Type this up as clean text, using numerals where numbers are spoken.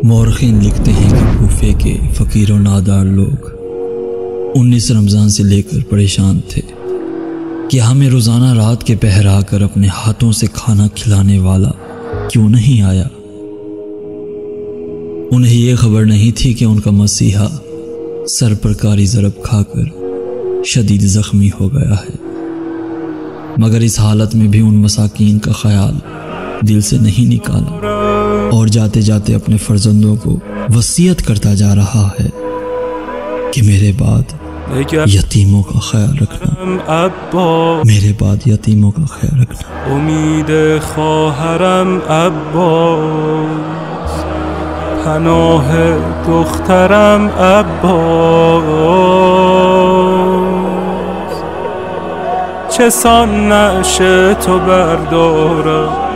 مورخین لکھتے ہیں کہ کوفے کے فقیر و نادار لوگ 19 رمضان سے لے کر پریشان تھے کہ ہمیں روزانہ رات کے پہر آ کر اپنے ہاتھوں سے کھانا کھلانے والا کیوں نہیں آیا۔ انہیں یہ خبر نہیں تھی کہ ان کا مسیحا سر پر کاری ضرب کھا کر شدید زخمی ہو گیا ہے، مگر اس حالت میں بھی ان مساکین کا خیال دل سے نہیں نکالا اور جاتے جاتے اپنے فرزندوں کو وصیت کرتا جا رہا ہے کہ میرے بعد یتیموں کا خیال رکھنا، میرے بعد یتیموں کا خیال رکھنا۔ امید خواهرم عباس، پناه دخترم عباس، چه سان نعش تو بردارم